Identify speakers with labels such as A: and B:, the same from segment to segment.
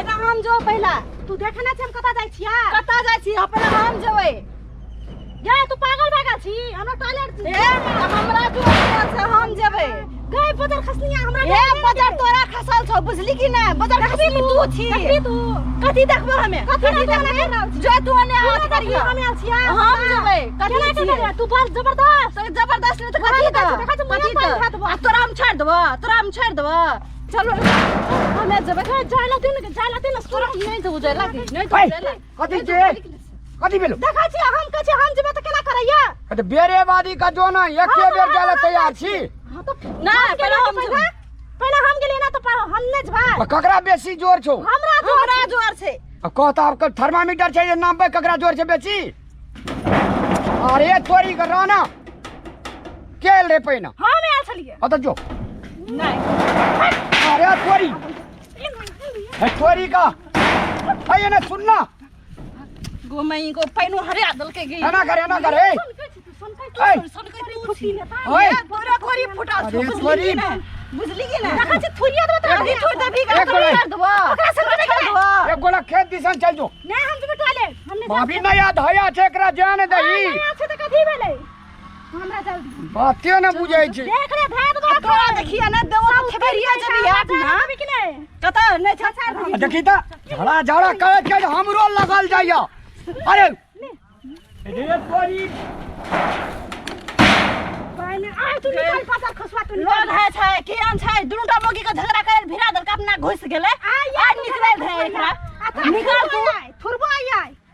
A: एना हम जो पहिला
B: तू देखे ना हम कता जाय छिया
A: कता जाय छी अपना हम जेबै
B: या तू पागल भागा छी हमरा टॉयलेट
A: ए हमरा जो से हम जेबै
B: गए बाजार खसनिया हमरा
A: ए बाजार तोरा खसल छौ बुझली कि नै बाजार खसनी तू छी
B: देखबी तू
A: कथि देखबो हमें
B: कथि देखबो
A: जो तू ने हाथ करियो
B: हम आल छिया
A: हम जेबै कथि छी
B: तू बस जबरदस्त
A: जबरदस्त त कथि त तोरा हम छोड़ देबो तोरा हम छोड़ देबो चलो हमें जेबै
B: जाय लाती न
A: तोरा नहीं देबो जाय लाती नहीं तो जाय लाती
C: कथि छै कथि भेलो
B: देखा छी हम कह छी हम जेबै त केना करैया
C: त बेरेबादी का जो ना एके बेर जाय ला तैयार छी
B: हां तो
A: ना पहले हम जेबै
B: पहले हम गेलिए ना तो हम ने जेबै
C: ककरा बेसी जोर छौ
A: हमरा जोर छै
C: कहता आपका थर्मामीटर छै ये नाम पे ककरा जोर छै बेसी अरे तोरी का राना केल रे पैना
B: हम आल छलिए
C: अत जो
A: नहीं
C: अरे तोरी है तोरी का है ना सुनना
A: गोमई को पैनो हरिया दल के गई
C: ना करे ओए
A: पूरा खोरी फुटा
C: अरे खोरी
A: बुझली कि ना
B: देखा छी थुरिया दो
A: अभी थोड़ दे भी
C: एक गोला
A: ओकरा संग छोड़ दो
C: एक गोला खेत दिसन चल जो
B: नहीं हम जेबै टॉयलेट हमने
C: भाभी ना याद हया छै एकरा जान दही
B: अच्छा त कथि भेलै हमरा जल्दी
C: बाते न बुझै छै
B: देख रे भात दो
A: तोरा देखिया ना देवो ठेकरिया जब याद ना
B: कि नहीं
A: कता नहीं छछार
C: देखी त झड़ा कहत के हमरो लगल जाइया अरे रे तोरी
B: पानी आ तू निकल पासा खसवा तू
A: लोग है छै केहन छै दुनुटा मोगी के झगड़ा करे भिड़ा दल के अपना घुस गेलै आ निकल है एकरा निकल तू
B: थुरबो आई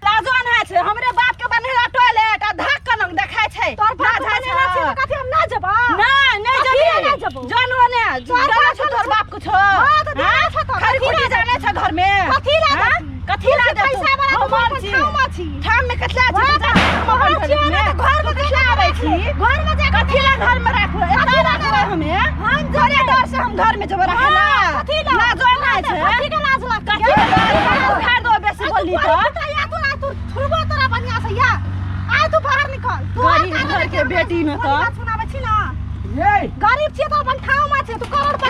A: लाजोन है छै हमरे बाप के बनेला टॉयलेट आ धक कनक देखाय छै
B: तोर बाप बनेला छै त कथि हम ना जेबा
A: नहीं जबी जानो ने जाना छ तोर बाप को छ
B: हां त जाना छ तो
A: खरखुटी जाने छ घर में कथि ला
B: पैसा वाला
A: हम
B: छी
A: ठाम में कतला छ घर में कतला आबै छी
B: घर में जा
A: कथि ला घर में राखो एता राखबै हमें हम घरे डर से हम घर में जब रखेला
B: कथि ला
A: लाजोन है छै
B: कथि के लाज ला
A: कथि उखाड़ दो बेसी बोली तो
B: या तू थुरबो तोरा बनिया से या आ तू बाहर निकल तू
A: गरीब घर के बेटी में तो
B: सुनाबै छी ना
C: ये
B: गरीब छी तो अपन ठाव में छै तू करोड़पति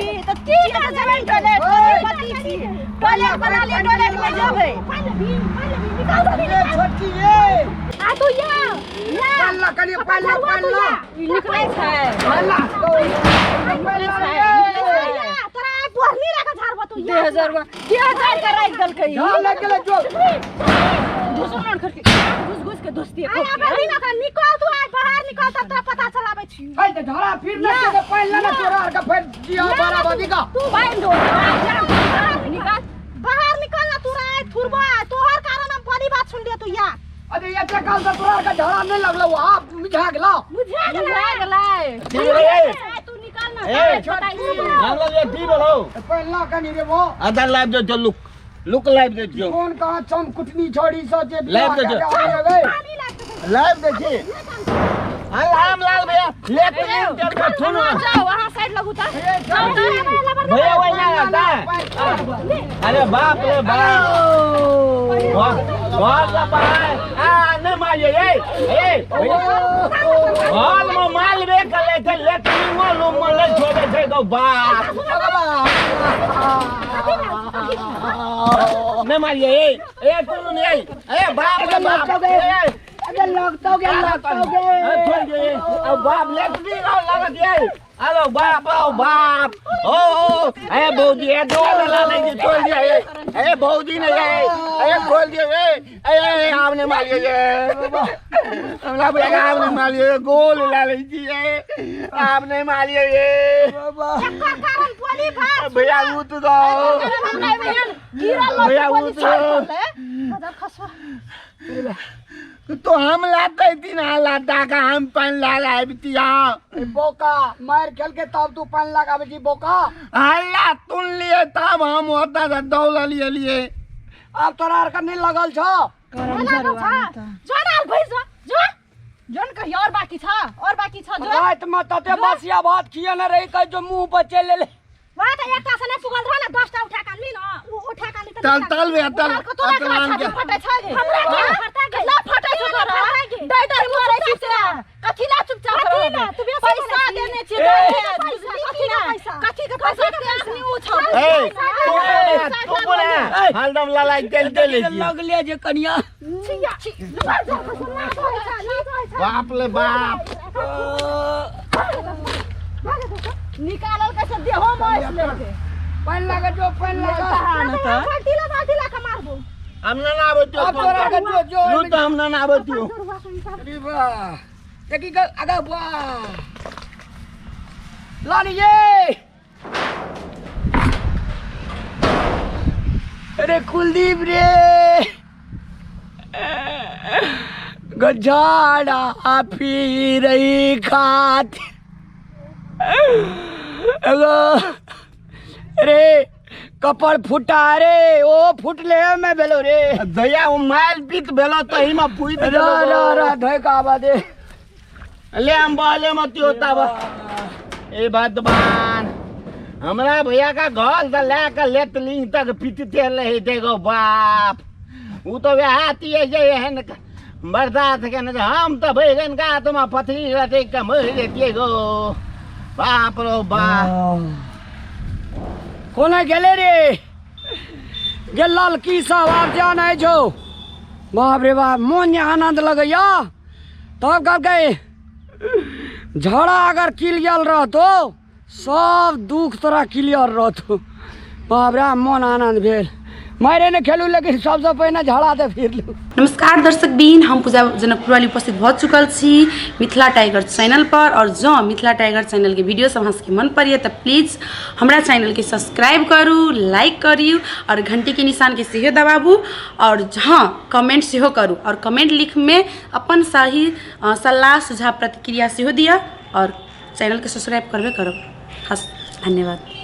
B: छी
A: तो ठीक है जमीन टॉयलेट गरीबती छी टॉयलेट बना ले टॉयलेट में जेबै
B: पहले निकाल दो
C: ये छोटी ये
B: आ तू या
C: पल्ला करिए पल्ला
A: निकलै छै
C: पल्ला
B: तोरा बोहनी रखा झाड़बो तू
A: 2000 का राख दल के
C: जा लग गेले जो
A: घुसुन करके घुस के दोस्ती
B: आ अभी ना निकल तू आ बाहर निकल तब तोरा पता चलाबै छी
C: है त झड़ा फिर न के पल्ला न तोरा का फिर दिया बराबरी का
A: तू बाइन दो निकाल
B: बाहर निकल ना तू राय थुरबा तोहर कारण हम बड़ी बात सुन लियो तू या
C: अरे ये काल से तोरा का झड़ा नहीं लगलो आप मिझा गेला
B: बुझा
A: गेलै
B: तू निकल ना
D: हम लोग ये दी बोलो
C: पल्ला का नहीं रे वो
D: आधा लाइव दे जो लुक लाइव दे जो
C: कौन कहां चम कुटनी छोड़ी सो जे
D: लाइव दे
B: पानी लागत
D: लाइव देखिए राम लाल भैया लेफ्ट में कर सुनो
A: जाओ वहां साइड लगू ता
D: भैया वही ना आता अरे बाप रे बाप बहुत लपा आ न मारिए ए हाल में माल बे कर ले लेकिन वो लो मले छोड़े थे तो बाप न मारिए ए तू नहीं ए बाप रे बाप
C: अरे लगतोगे
D: छोड़ दे अब बाप लेट भी लगा दिए हेलो बाप ओ बाप ओ ए बौदी ए दो ला नहीं छोड़ दिया ए बौदी ने ए खोल दिया ए आपने मार लिया हमरा भैया आपने मार लिया गोल ला ली थी आपने मार लिया
B: कारण बोली बात
D: भैया उठ दो भैया उठ
B: दो खसवा
D: तो हम लाते थी ना लाता का हम पन लगा बिटिया
C: बोका मार खेल के तब तू पन लगा बेटी बोका
D: हल्ला तुन लिए तब हम होता था दौला लिए
C: अब तोरा का नहीं लगल छ
B: जो ना भइस जो
A: जोन कही और बाकी छ जो
C: रात में तते बसिया भात खिया न रही कह जो मुंह पर चले ले
B: वहां त एकटा से नहीं पुगल रहा ना 10टा उठा के ली ना वो उठा के ली
D: तल बे तल
A: अतलान के फटे छ गे
B: हमरा के फटा के
A: ला फटे छ तोरा डर डर मारे छी से कथि ला चुपचाप
B: कथि ला तू
A: पैसा देने छी कथि के पैसा के आदमी उ छ
D: ए तू बोले हरदम लड़ाई चलते ले
C: लगले जे कनिया
D: बाप ले बाप
A: निकालल कैसे देहो मोइस लेके
C: पानी लगा जो पानी लगा
B: बाल्टी ला के मारबो
D: हमने ना बतियो
C: अब तोरा के जो
D: नु तो हमने ना बतियो
C: अरे वाह देखी का आगा वाह लाली ये अरे कुलदीप रे गजाड़ा फिर खात अरे कपड़ फुटा रे ओ फुटले में बेलो रे
D: दया वो माल पीत बेलो तो ही में पुई
C: रा रा रा धोय का आवाजे
D: ले हम बाले मत होता बा ए बदबान हमरा भैया का घर से लेकर लेत लिंग तक पीटते रहे देखो बाप वो तो वे हाथी है जे है न बर्दाश्त के न हम तो भैगन का तुम पथरी रटे के मर देती गो बाप रो बाप
C: कोना गेले रे गेलाल की सब आप जान है जो बाप रे बाप मोन आनंद लगैया तब कर गए झड़ा अगर क्लियर रहतो सब दुख तोरा क्लियर रहतो बाप रे मन आनंद भेल मारे ने खेलू लेकिन सबसे पहले झड़ा दे फिर लू।
E: नमस्कार दर्शक बीन, हम पूजा जनकपुर वाली उपस्थित भऽ चुकल छी मिथिला टाइगर चैनल पर। और जो मिथिला टाइगर चैनल के वीडियो सब अहाँ मन पड़िए तो प्लीज़ हमारा चैनल के सब्सक्राइब करू, लाइक करियो और घंटी के निशान के सेहो दबाबू और हाँ कमेंट सेहो करू और कमेंट लिख में अपन सही सलाह सुझाव प्रतिक्रिया सेहो दिया और चैनल के सब्सक्राइब करबे करो। खास धन्यवाद।